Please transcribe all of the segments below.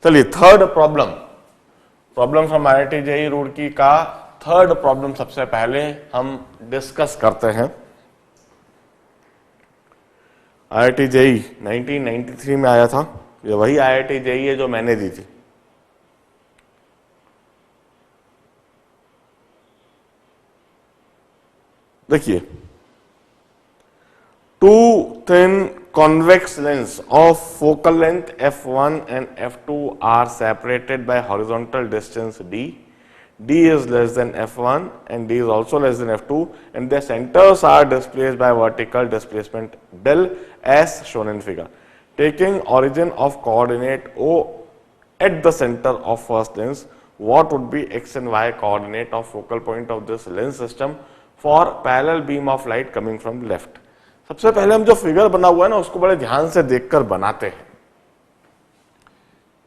चलिए third problem from IIT JEE Roorkee का third problem सबसे पहले हम डिस्कस करते हैं। IIT JEE 1993 में आया था, ये वही IIT JEE है जो मैंने दी थी। देखिए, two thin convex lens of focal length f1 and f2 are separated by horizontal distance d. D is less than f1 and D is also less than f2, and their centers are displaced by vertical displacement del as shown in figure. Taking origin of coordinate O at the center of first lens, what would be x and y coordinate of focal point of this lens system for parallel beam of light coming from left? सबसे पहले हम जो figure बना हुआ है ना उसको बड़े ध्यान से देखकर बनाते हैं।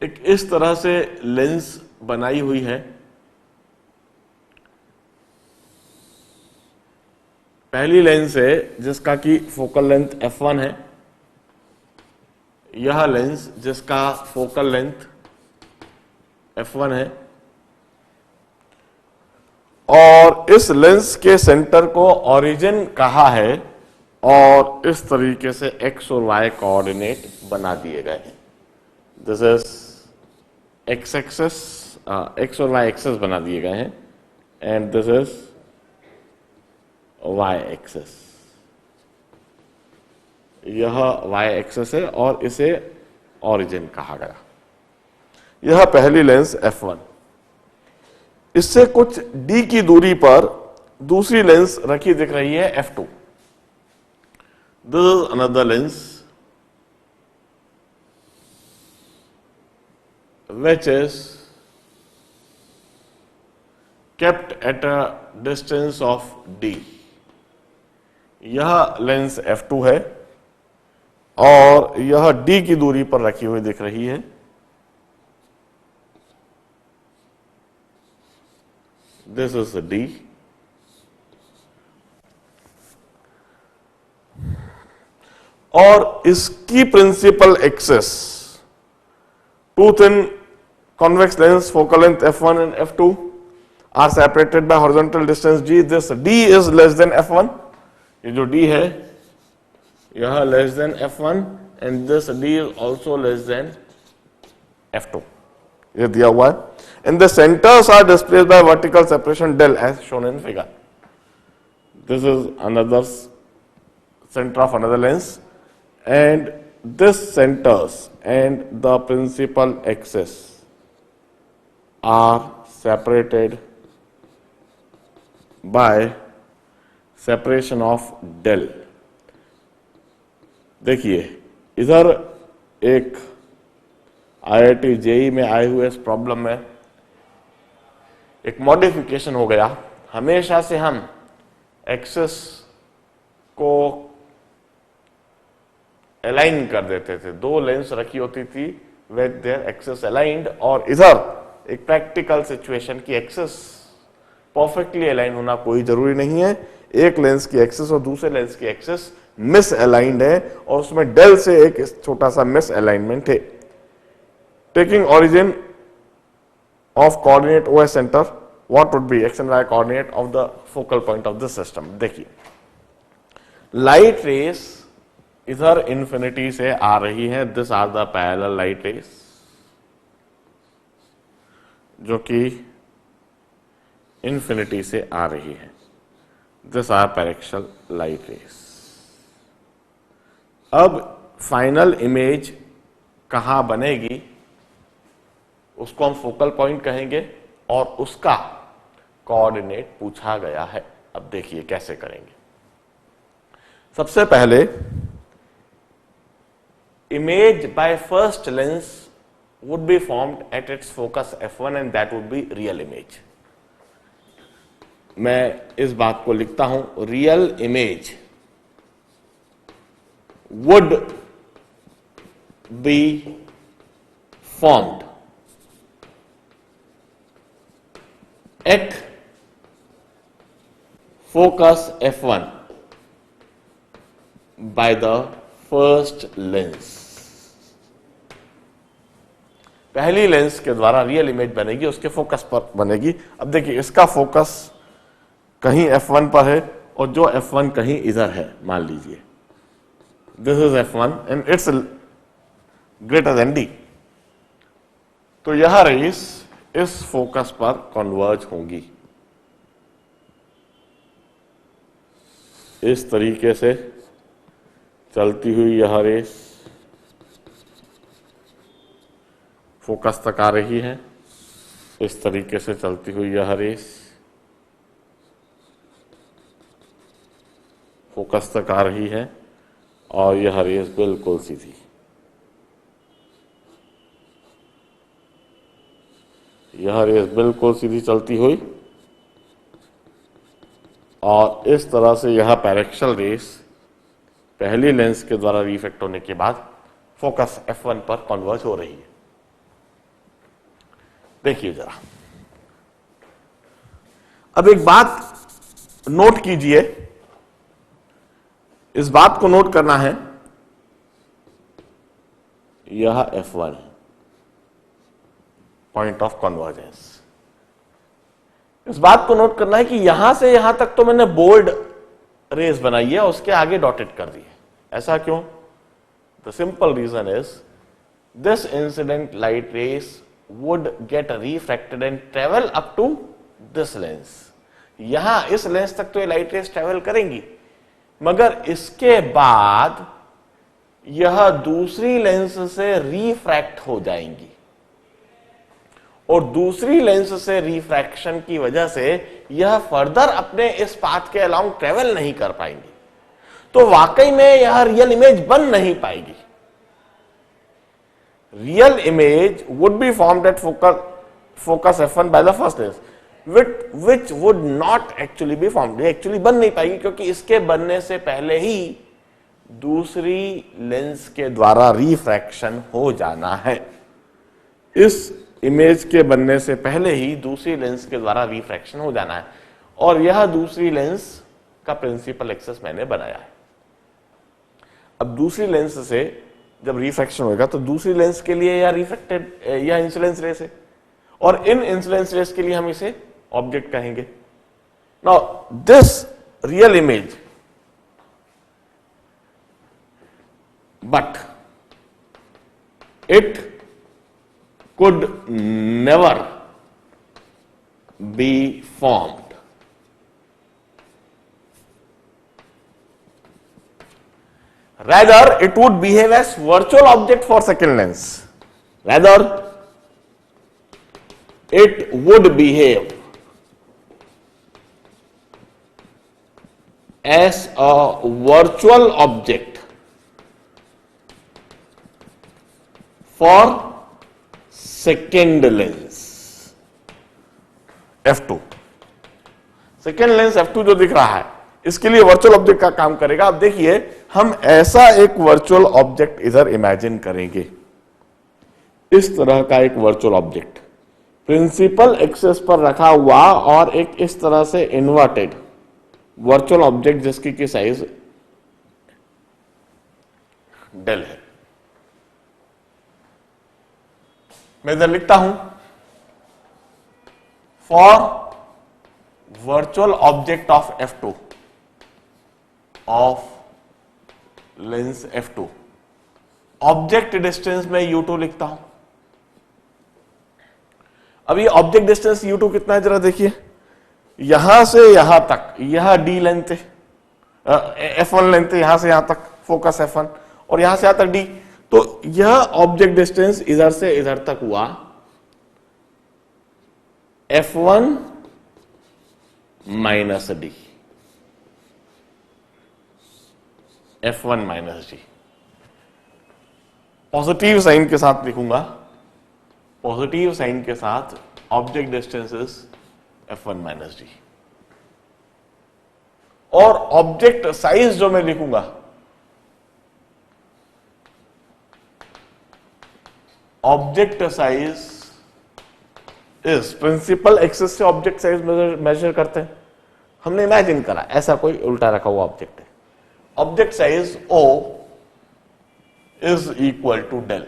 एक इस तरह से लेंस बनाई हुई है, पहली लेंस है जिसका कि फोकल लेंथ f1 है, यह लेंस जिसका फोकल लेंथ f1 है, और इस लेंस के सेंटर को ओरिजिन कहा है और इस तरीके से x और y कोऑर्डिनेट बना दिए गए। This is x axis, x और y एक्सेस बना दिए गए हैं, and this is y axis. यह y एक्सेस है और इसे ओरिजिन कहा गया। यह पहली लेंस f1। इससे कुछ d की दूरी पर दूसरी लेंस रखी दिख रही है f2। This is another lens which is kept at a distance of d. यह लेंस f2 है और यह d की दूरी पर रखी हुई दिख रही है। This is d. और इसकी principal axis, two thin convex lens focal length f1 and f2 are separated by horizontal distance g. This d is less than f1, ये जो d है यह less than f1 and this d is also less than f2, ये दिया हुआ है। And the centres are displaced by vertical separation del as shown in figure. This is another center of another lens, and this centers and the principal axis are separated by separation of del. देखिए इधर एक IIT JEE में आए हुए इस problem में एक modification हो गया। हमेशा से हम एक्सेस को अलाइन कर देते थे, दो लेंस रखी होती थी विद देयर एक्सेस अलाइंड, और इधर एक प्रैक्टिकल सिचुएशन की एक्सेस परफेक्टली अलाइन होना कोई जरूरी नहीं है। एक लेंस की एक्सेस और दूसरे लेंस की एक्सेस मिस अलाइंड है और उसमें डेल से एक छोटा सा मिस अलाइनमेंट है। Taking origin of coordinate O as centre, what would be X and Y coordinate of the focal point of this system. देखिए लाइट रेस इधर इंफिनिटी से आ रही है, this are the parallel light rays जो कि infinity से आ रही है, this are paraxial light rays. अब फाइनल इमेज कहां बनेगी उसको हम फोकल पॉइंट कहेंगे और उसका कोऑर्डिनेट पूछा गया है। अब देखिए कैसे करेंगे। सबसे पहले image by first lens would be formed at its focus f1 and that would be real image. मैं इस बात को लिखता हूं, real image would be formed at focus f1 by the first lens. पहली लेंस के द्वारा रियल इमेज बनेगी, उसके फोकस पर बनेगी। अब देखिए इसका फोकस कहीं f1 पर है और जो f1 कहीं इधर है, मान लीजिए this is f1 and it's greater than d। तो यह रेस इस फोकस पर कन्वर्ज होंगी। इस तरीके से चलती हुई यह रेस फोकस तक आ रही है, इस तरीके से चलती हुई यह रेस फोकस तक आ रही है और यह रेस बिल्कुल सीधी। यह रेस बिल्कुल सीधी चलती हुई और इस तरह से यह पैरेक्शल रेस पहली लेंस के द्वारा रिफ्रैक्ट होने के बाद फोकस f1 पर कन्वर्ज हो रही है। देखिए जरा, अब एक बात नोट कीजिए, इस बात को नोट करना है, यह f1 है, पॉइंट ऑफ कन्वर्जेंस। इस बात को नोट करना है कि यहां से यहां तक तो मैंने बोल्ड रेस बनाई है, उसके आगे डॉटेड कर दी है। ऐसा क्यों? The simple reason is this incident light rays would get refracted and travel up to this lens। यहां इस लेंस तक तो ये लाइट रेस ट्रेवल करेंगी, मगर इसके बाद यह दूसरी लेंस से रिफ्रैक्ट हो जाएंगी और दूसरी लेंस से रिफ्रैक्शन की वजह से यह फर्दर अपने इस पाथ के अलोंग ट्रेवल नहीं कर पाएंगी। तो वाकई में यह रियल इमेज बन नहीं पाएगी। Real image would be formed at focus f1 by the first lens, which would not actually be formed। ये एक्चुअली बन नहीं पाएगी क्योंकि इसके बनने से पहले ही दूसरी लेंस के द्वारा रिफ्रैक्शन हो जाना है। इस इमेज के बनने से पहले ही दूसरी लेंस के द्वारा रिफ्रैक्शन हो जाना है और यह दूसरी लेंस का प्रिंसिपल एक्सेस मैंने बनाया है। अब दूसरी लेंस से जब रिफ्रैक्शन होगा तो दूसरी लेंस के लिए या रिफ्रैक्टेड या इंसिडेंस रेस है और इन इंसिडेंस रेस के लिए हम इसे ऑब्जेक्ट कहेंगे। Now this real image, but it could never be formed. Rather, it would behave as virtual object for second lens. Rather, it would behave as a virtual object for second lens f2। Second lens f2 जो दिख रहा है इसके लिए virtual object का काम करेगा। अब देखिए, हम ऐसा एक वर्चुअल ऑब्जेक्ट इधर इमेजिन करेंगे, इस तरह का एक वर्चुअल ऑब्जेक्ट प्रिंसिपल एक्सेस पर रखा हुआ और एक इस तरह से इन्वर्टेड वर्चुअल ऑब्जेक्ट जिसकी की साइज डेल है। मैं इधर लिखता हूं, for virtual object of f2 of lens f2, object distance में u2 लिखता हूं। अब ये ऑब्जेक्ट डिस्टेंस u2 कितना है जरा देखिए, यहां से यहां तक यह d लेंथ है, f1 लेंथ है, यहां से यहां तक फोकस f1 और यहां से यहां तक d। तो यह ऑब्जेक्ट डिस्टेंस इधर से इधर तक हुआ f1 minus d, f1 minus d। Positive sign के साथ लिखूंगा, पॉजिटिव साइन के साथ object distance is f1 minus d और ऑब्जेक्ट साइज जो मैं लिखूंगा, object size is principal axis से ऑब्जेक्ट साइज मेजर करते हैं। हमने इमेजिन करा ऐसा कोई उल्टा रखा हुआ ऑब्जेक्ट है, object size O is equal to del.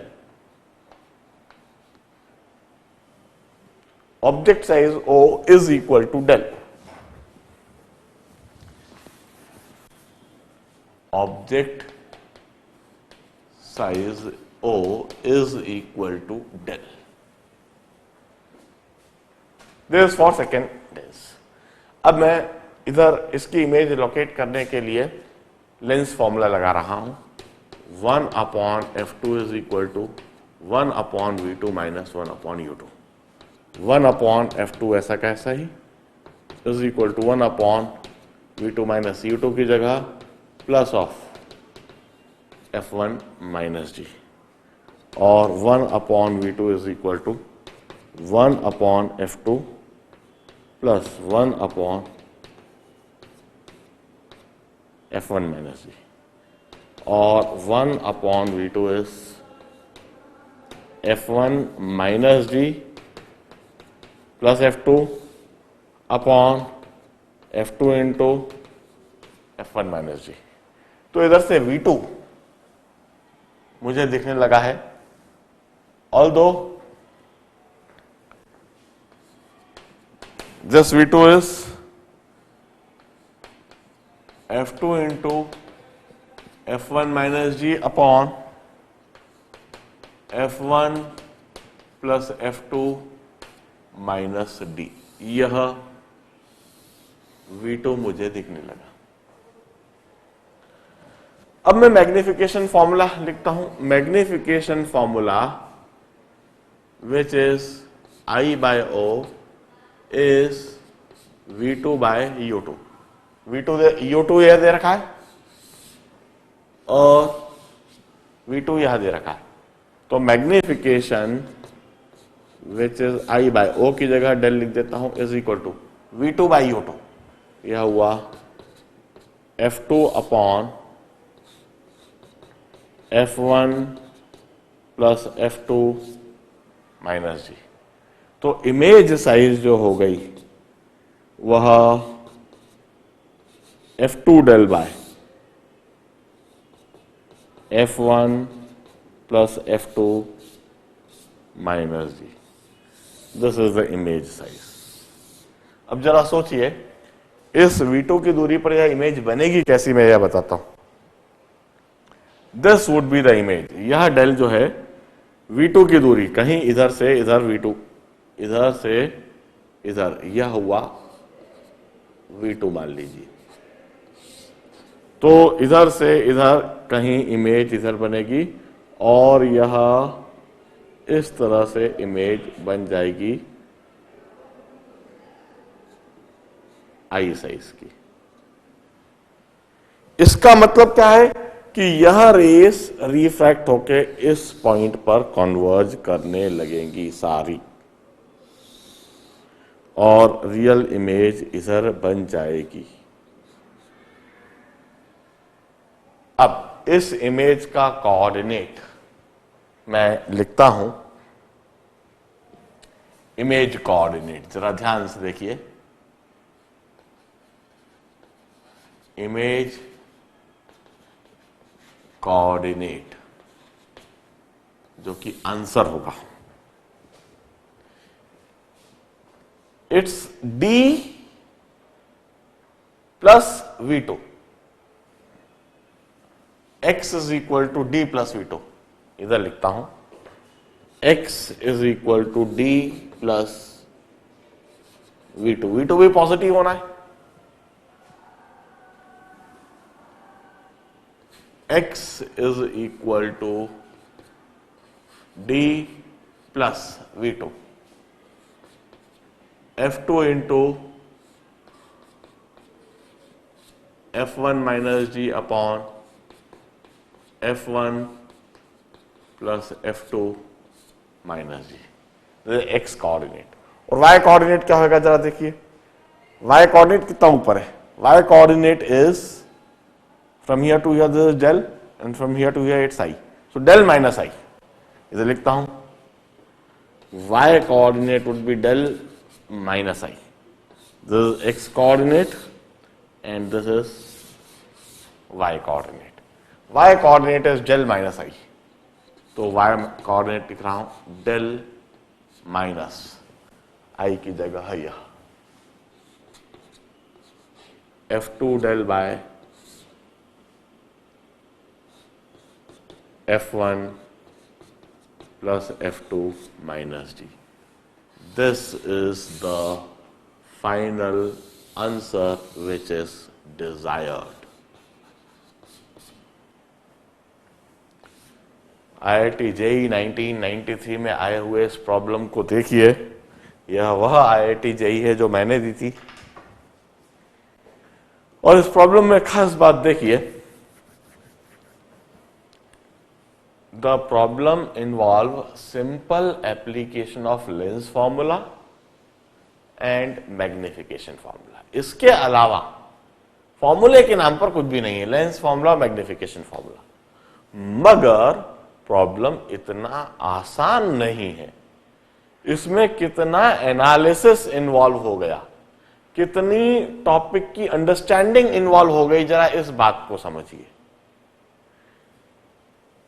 Object size O is equal to del, object size O is equal to del. This is for second case. अब मैं इधर इसकी इमेज लोकेट करने के लिए लेंस फॉर्मूला लगा रहा हूं, 1/f2 is equal to 1/v2 minus 1/u2. 1/f2 ऐसा कैसा ही is equal to 1/v2 minus u2 की जगह plus of f1 minus g, और 1/v2 is equal to 1/f2 plus 1/f1 minus g, और 1/v2 is f1 minus g plus f2 upon f2 into f1 minus g. तो इधर से v2 मुझे दिखने लगा है, although this v2 is f2 into f1 minus g upon f1 plus f2 minus d. यह v2 मुझे दिखने लगा. अब मैं मैग्निफिकेशन फॉर्मूला लिखता हूं. Magnification formula which is I by O is V2 by U2. U2 यह दे रखा है और V2 यह दे रखा है. तो magnification which is I by O की जगह डेल लिख देता हूं is equal to V2 by U2. यह हुआ F2 upon F1 plus F2 minus जी. तो इमेज साइज जो हो गई वह F2 del by F1 plus F2 minus G. This is the image size. अब जरा सोचिए इस V2 की दूरी पर यह इमेज बनेगी कैसी, मैं यह बताता हूं. This would be the image. यह डेल जो है V2 की दूरी कहीं इधर से इधर V2, इधर से इधर, यह हुआ V2 मान लीजिए. तो इधर से इधर कहीं इमेज इधर बनेगी और यह इस तरह से इमेज बन जाएगी आई साइज की. इसका मतलब क्या है कि यह रेस रिफ्रैक्ट होके इस पॉइंट पर कन्वर्ज करने लगेंगी सारी और रियल इमेज इधर बन जाएगी. अब इस इमेज का कोऑर्डिनेट मैं लिखता हूं. इमेज कोऑर्डिनेट जरा ध्यान से देखिए. इमेज कोऑर्डिनेट जो कि आंसर होगा, it's D plus V2. X is equal to D plus V2. इधर लिखता हूं X is equal to D plus V2. V2 भी पॉजिटिव होना है. X is equal to D plus V2. F2 into F1 minus G upon F1 plus F2 minus G. This is X coordinate. और Y coordinate क्या होगा जरा देखिए. Y coordinate कितना ऊपर है. Y coordinate is from here to here this is del and from here to here it's I. So del minus I. इधर लिखता हूं y coordinate would be del minus I. This is x coordinate and this is y coordinate. Y coordinate is del minus I. तो y coordinate लिख रहा हूं del minus आई की जगह है यह F2 del by F1 plus F2 minus D. This is the final answer which is desired. IIT JEE 1993 में आए हुए इस प्रॉब्लम को देखिए, यह वह IIT JEE है जो मैंने दी थी। और इस प्रॉब्लम में खास बात देखिए, the problem involve simple application of lens formula and magnification formula. इसके अलावा फॉर्मूले के नाम पर कुछ भी नहीं है, लेंस फॉर्मूला, मैग्निफिकेशन फॉर्मूला। मगर प्रॉब्लम इतना आसान नहीं है, इसमें कितना एनालिसिस इन्वॉल्व हो गया, कितनी टॉपिक की अंडरस्टैंडिंग इन्वॉल्व हो गई, जरा इस बात को समझिए।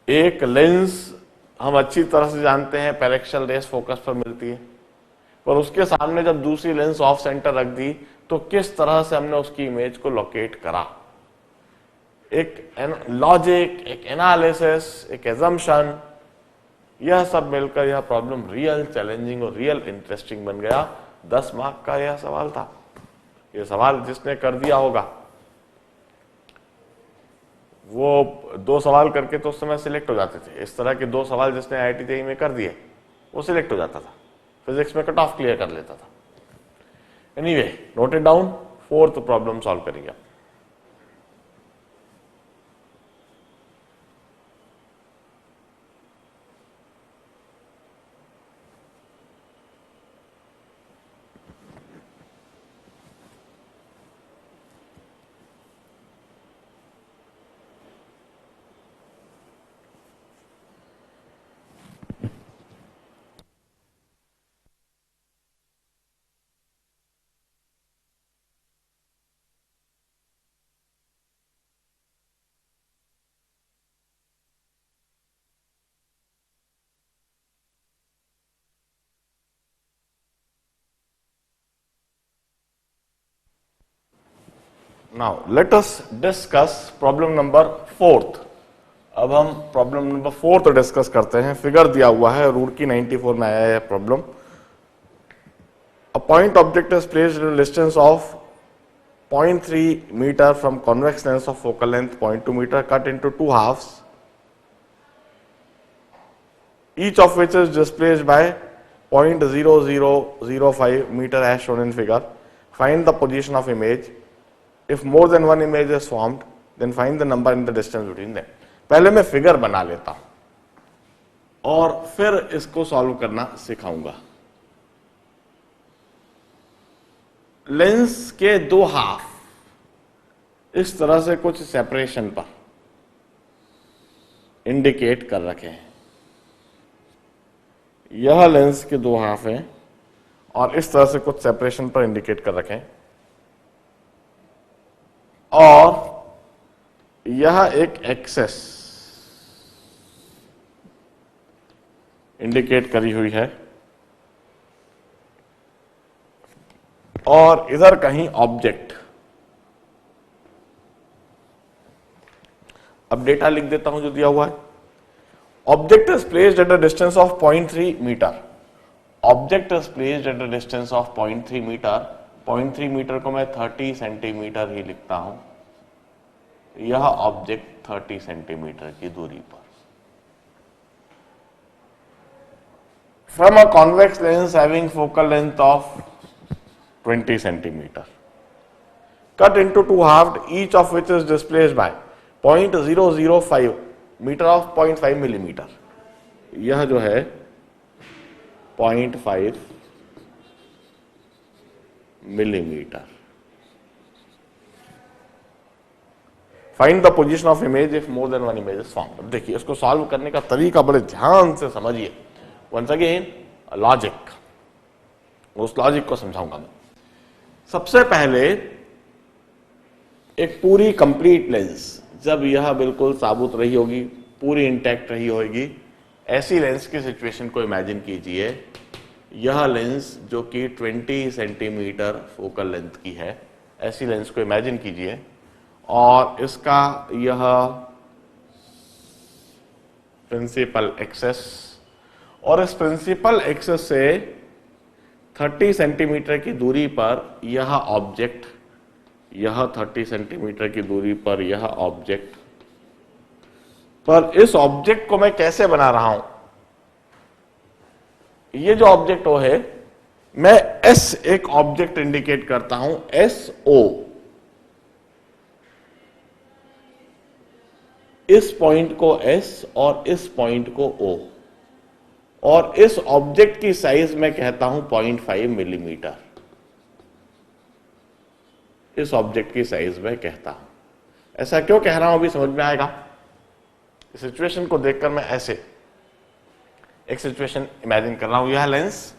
एक लेंस हम अच्छी तरह से जानते हैं पैरेक्शियल रेस फोकस पर मिलती है, पर उसके सामने जब दूसरी लेंस ऑफ सेंटर रख दी तो किस तरह से हमने उसकी इमेज को लोकेट करा। एक लॉजिक, एक एनालिसिस, एक एजम्पशन, यह सब मिलकर यह प्रॉब्लम रियल चैलेंजिंग और रियल इंटरेस्टिंग बन गया। 10 मार्क का यह सवाल था। यह सवाल जिसने कर दिया होगा वो 2 सवाल करके तो उस समय सिलेक्ट हो जाते थे। इस तरह के 2 सवाल जिसने IIT JEE में कर दिए वो सिलेक्ट हो जाता था, फिजिक्स में कट ऑफ क्लियर कर लेता था। Anyway, note it down. 4th problem solve करेंगे। Now let us discuss problem number 4th। अब हम प्रॉब्लम नंबर 4th डिस्कस करते हैं। फिगर दिया हुआ है, रुड़की 94 में आया है problem. A point object is placed at a distance of 0.3 metre from convex lens of focal length 0.2 metre, cut into 2 halves, each of which is displaced by 0.0005 meter as shown in figure. Find the position of image. If more than one image is formed, then find the number and the distance between them. पहले मैं figure बना लेता हूं और फिर इसको solve करना सिखाऊंगा। लेंस के 2 हाफ इस तरह से कुछ सेपरेशन पर इंडिकेट कर रखे हैं। यह लेंस के 2 हाफ हैं और इस तरह से कुछ सेपरेशन पर इंडिकेट कर रखे हैं, और यह एक एक्सेस इंडिकेट करी हुई है, और इधर कहीं ऑब्जेक्ट। अब डेटा लिख देता हूं जो दिया हुआ है। Object is placed at a distance of 0.3 metre. Object is placed at a distance of 0.3 metre. 0.3 metre को मैं 30 सेंटीमीटर ही लिखता हूं। यह ऑब्जेक्ट 30 सेंटीमीटर की दूरी पर from a convex lens having focal length of 20 centimetre, cut into 2 halved, each of which is displaced by 0.005 metre of 0.5 millimetre. यह जो है 0.5 millimetre. Find the position of image if more than one image is formed. अब देखिए, इसको solve करने का तरीका बड़े ध्यान से समझिए। वंस अगेन लॉजिक, उस लॉजिक को समझाऊंगा मैं। सबसे पहले एक पूरी कंप्लीट लेंस, जब यह बिल्कुल साबुत रही होगी, पूरी इंटैक्ट रही होगी, ऐसी लेंस की सिचुएशन को इमेजिन कीजिए यह लेंस जो कि 20 सेंटीमीटर फोकल लेंथ की है, ऐसी लेंस को इमेजिन कीजिए, और इसका यह प्रिंसिपल एक्सेस, और इस प्रिंसिपल एक्सेस से 30 सेंटीमीटर की दूरी पर यह ऑब्जेक्ट, यह 30 सेंटीमीटर की दूरी पर यह ऑब्जेक्ट, पर इस ऑब्जेक्ट को मैं कैसे बना रहा हूं? ये जो ऑब्जेक्ट ओ है, मैं एस एक ऑब्जेक्ट इंडिकेट करता हूं, एस ओ। इस पॉइंट को एस और इस पॉइंट को ओ, और इस ऑब्जेक्ट की साइज मैं कहता हूं 0.5 मिलीमीटर। इस ऑब्जेक्ट की साइज मैं कहता हूं, ऐसा क्यों कह रहा हूं अभी समझ में आएगा। इस सिचुएशन को देखकर मैं ऐसे एक सिचुएशन इमेजिन कर रहा हूं। यह लेंस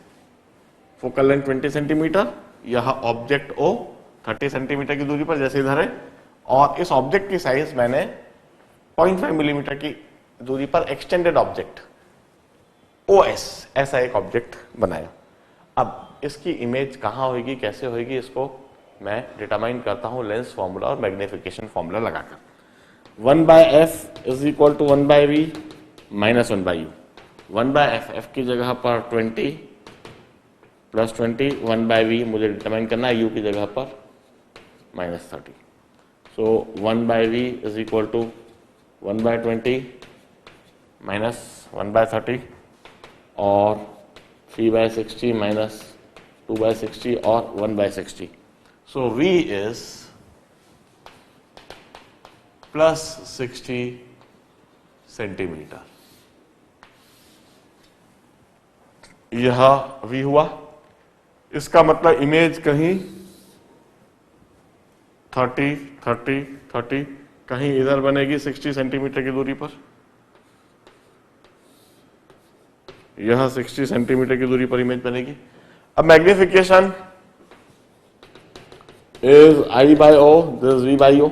फोकल लेंथ 20 सेंटीमीटर, यह ऑब्जेक्ट ओ 30 सेंटीमीटर की दूरी पर जैसे इधर है, और इस ऑब्जेक्ट की साइज मैंने 0.5 मिलीमीटर की दूरी पर एक्सटेंडेड ऑब्जेक्ट OS, ऐसा एक ऑब्जेक्ट बनाया। अब इसकी इमेज कहां होगी, कैसे होगी, इसको मैं डिटरमाइन करता हूं लेंस फॉर्मूला और मैग्निफिकेशन फॉर्मूला लगाकर। 1/f is equal to 1/v minus 1/u। 1/f, f की जगह पर 20 प्लस 20, 1/v मुझे डिटरमाइन करना है u की जगह पर -30। So 1/v is equal to 1/20 minus 1/30 और 3/60 माइनस 2/60 और 1/60। So v is plus 60 centimetre. यह v हुआ। इसका मतलब इमेज कहीं 30, 30, 30, कहीं इधर बनेगी 60 सेंटीमीटर की दूरी पर, यह 60 सेंटीमीटर की दूरी पर इमेज बनेगी। अब magnification is I/O, this V/O।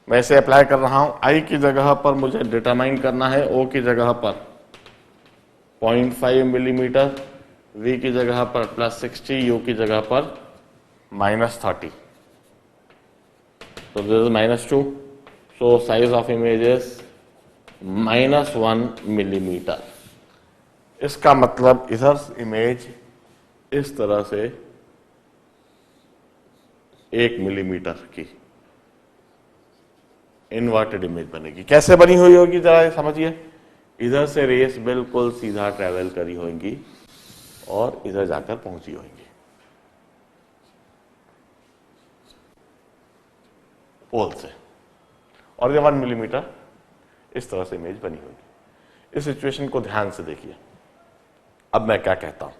मैं इसे अप्लाई कर रहा हूं। I की जगह पर मुझे डिटरमाइन करना है O की जगह पर 0.5 मिलीमीटर, V की जगह पर प्लस 60, U की जगह पर -30। So this is -2. So size of image is -1 millimetre. इसका मतलब इधर इमेज इस तरह से 1 मिलीमीटर की इन्वर्टेड इमेज बनेगी। कैसे बनी हुई होगी जरा समझिए। इधर से रेस बिल्कुल सीधा ट्रेवल करी होंगी और इधर जाकर पहुंची होंगी पोल से, और ये 1 मिलीमीटर इस तरह से इमेज बनी होगी। इस सिचुएशन को ध्यान से देखिए। अब मैं क्या कहता हूं,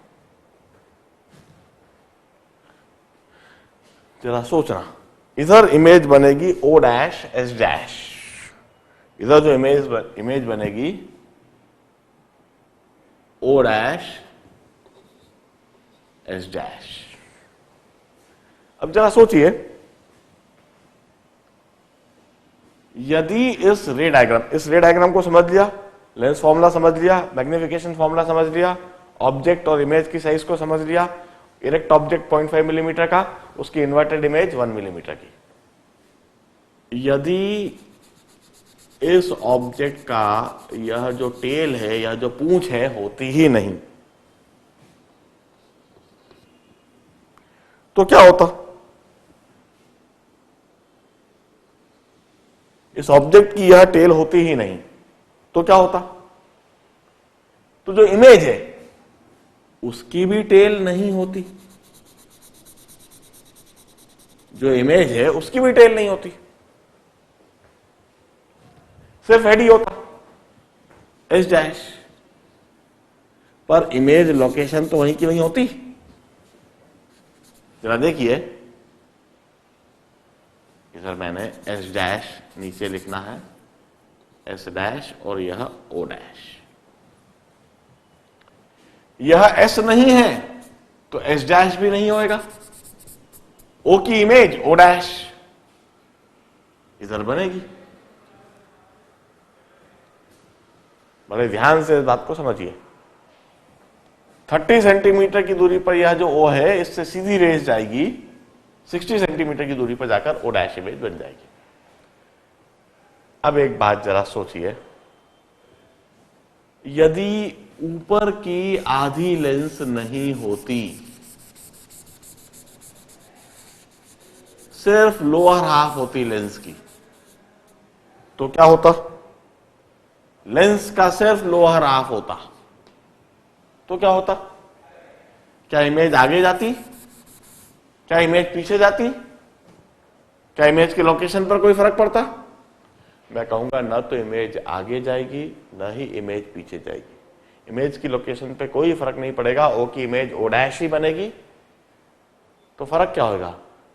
जरा सोचना। इधर इमेज बनेगी O', S'। इधर जो इमेज बनेगी O', S'। अब जरा सोचिए, यदि इस रे डायग्राम को समझ लिया, लेंस फॉर्मूला समझ लिया, मैग्निफिकेशन फॉर्मूला समझ लिया, ऑब्जेक्ट और इमेज की साइज को समझ लिया, इरेक्ट ऑब्जेक्ट 0.5 मिलीमीटर का, उसकी इन्वर्टेड इमेज 1 मिलीमीटर की। यदि इस ऑब्जेक्ट का यह जो टेल है या जो पूंछ है होती ही नहीं, तो क्या होता? इस ऑब्जेक्ट की यह टेल होती ही नहीं तो क्या होता? तो जो इमेज है उसकी भी टेल नहीं होती, जो इमेज है उसकी भी टेल नहीं होती, सिर्फ हेड ही होता, S'। पर इमेज लोकेशन तो वहीं की वहीं होती। जरा देखिए, इधर मैंने S' नीचे लिखना है, S' और यह O'। यह S नहीं है तो S' भी नहीं होएगा। O की इमेज O' इधर बनेगी। बड़े ध्यान से इस बात को समझिए। 30 सेंटीमीटर की दूरी पर यह जो O है इससे सीधी रेस जाएगी 60 सेंटीमीटर की दूरी पर जाकर O डैश इमेज बन जाएगी। अब एक बात जरा सोचिए, यदि ऊपर की आधी लेंस नहीं होती, सिर्फ लोअर हाफ होती लेंस की, तो क्या होता? लेंस का सिर्फ लोअर हाफ होता तो क्या होता? क्या इमेज आगे जाती? क्या इमेज पीछे जाती? क्या इमेज के लोकेशन पर कोई फर्क पड़ता? मैं कहूंगा न तो इमेज आगे जाएगी न ही इमेज पीछे जाएगी। इमेज की लोकेशन पे कोई फर्क नहीं पड़ेगा। ओ की इमेज O डैश ही बनेगी। तो फर्क क्या होगा?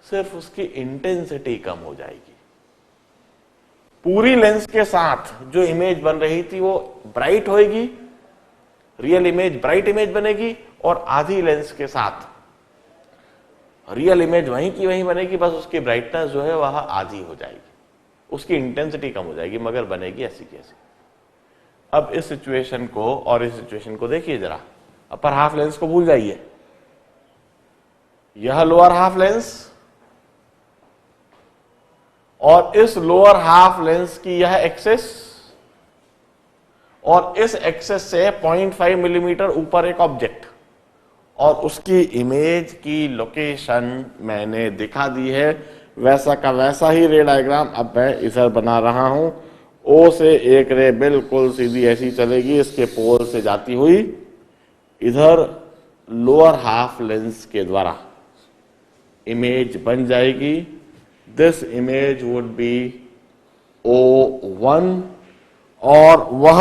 सिर्फ उसकी इंटेंसिटी कम हो जाएगी। पूरी लेंस के साथ जो इमेज बन रही थी वो ब्राइट होएगी, रियल इमेज ब्राइट इमेज बनेगी, और आधी लेंस के साथ रियल इमेज वहीं की वहीं बनेगी, बस उसकी ब्राइटनेस जो है वह आधी हो जाएगी, उसकी इंटेंसिटी कम हो जाएगी, मगर बनेगी ऐसी की ऐसी। अब इस सिचुएशन को और इस सिचुएशन को देखिए जरा। अपर हाफ लेंस को भूल जाइए, यह लोअर हाफ लेंस और इस लोअर हाफ लेंस की यह एक्सेस, और इस एक्सेस से 0.5 मिलीमीटर ऊपर एक ऑब्जेक्ट, और उसकी इमेज की लोकेशन मैंने दिखा दी है। वैसा का वैसा ही रे डायग्राम अब मैं इधर बना रहा हूं। O से एक रे बिल्कुल सीधी ऐसी चलेगी, इसके पोल से जाती हुई इधर लोअर हाफ लेंस के द्वारा इमेज बन जाएगी। This image would be O1, और वह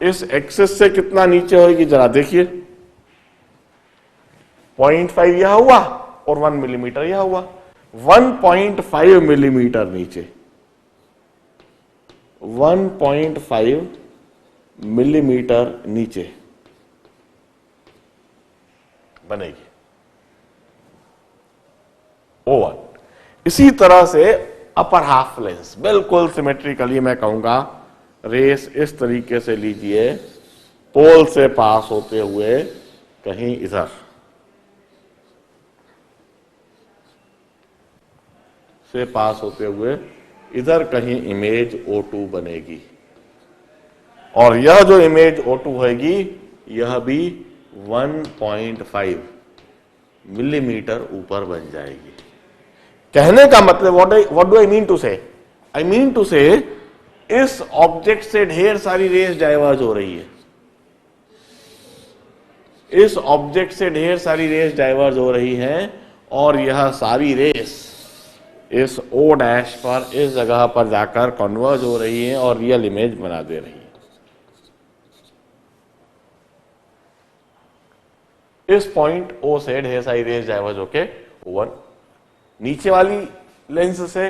इस एक्सिस से कितना नीचे होगी जरा देखिए। 0.5 यह हुआ और 1 मिलीमीटर यह हुआ। 1.5 मिलीमीटर नीचे, 1.5 मिलीमीटर नीचे बनेगी O1। इसी तरह से अपर हाफ लेंस बिल्कुल सिमेट्रिकली मैं कहूंगा रेस इस तरीके से लीजिए, पोल से पास होते हुए कहीं इधर से पास होते हुए इधर कहीं इमेज O2 बनेगी, और यह जो इमेज O2 होगी यह भी 1.5 मिलीमीटर ऊपर बन जाएगी। कहने का मतलब what do I mean to say? I mean to से इस ऑब्जेक्ट से ढेर सारी रेस डाइवर्ज हो रही है, इस ऑब्जेक्ट से ढेर सारी रेस डाइवर्ज हो रही हैं, और यह सारी रेस इस O डैश पर इस जगह पर जाकर कन्वर्ज हो रही है और रियल इमेज बना दे रही है। इस पॉइंट O से ढेर सारी रेस डाइवर्ज होके O1, नीचे वाली लेंस से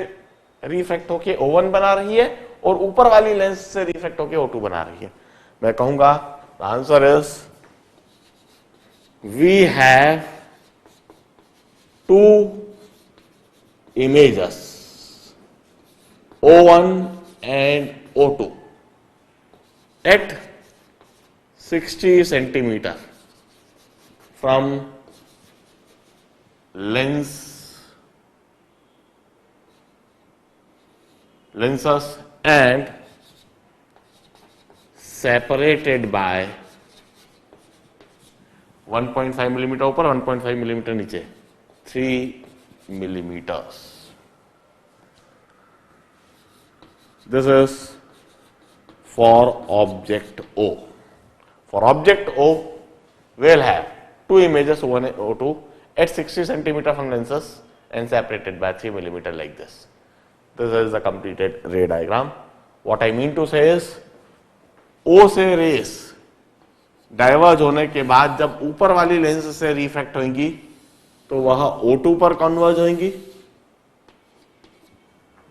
रिफ्रैक्ट होके O1 बना रही है, और ऊपर वाली लेंस से रिफ्रैक्ट होके O2 बना रही है। मैं कहूंगा answer is we have two images O1 and O2 at 60 centimeter from lenses and separated by 1.5 millimetre ऊपर 1.5 मिलीमीटर नीचे 3 millimeters. This is for object O. For object O, we'll have two images O1 and O2 at 60 centimeter from lenses and separated by 3 millimeter like this. This is the completed ray diagram. What I mean to say is, O से race diverge होने के बाद जब ऊपर वाली lens से refract होंगी तो वह O2 पर कन्वर्ज होंगी,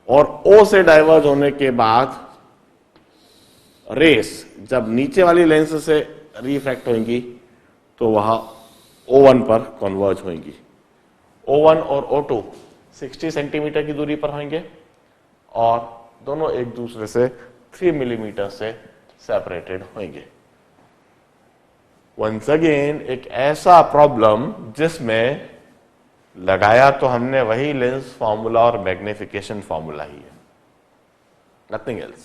और O से डाइवर्ज होने के बाद रेस जब नीचे वाली लेंस से रिफ्रैक्ट होंगी तो वह O1 पर कन्वर्ज होंगी। O1 और O2 60 सेंटीमीटर की दूरी पर होंगे और दोनों एक दूसरे से 3 मिलीमीटर से सेपरेटेड होंगे। वंस अगेन एक ऐसा प्रॉब्लम जिसमें लगाया तो हमने वही लेंस फॉर्मूला और मैग्निफिकेशन फॉर्मूला ही है, नथिंग एल्स,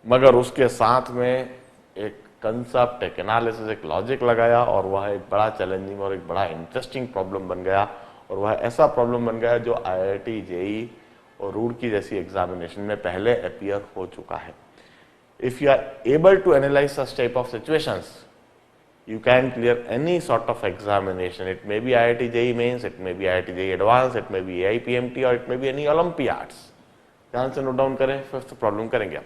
मगर उसके साथ में एक कंसेप्ट, एक एनालिसिस, एक लॉजिक लगाया और वह एक बड़ा चैलेंजिंग और एक बड़ा इंटरेस्टिंग प्रॉब्लम बन गया। और वह ऐसा प्रॉब्लम बन गया जो IIT, JEE और रुड़की जैसी एग्जामिनेशन में पहले अपीयर हो चुका है। If you are able to analyse such type of situations, you can clear any sort of examination. It may be IIT JEE Mains, it may be IIT JEE Advanced, it may be AIPMT or it may be any Olympiads. ध्यान से note down करें, fifth problem करेंगे आप।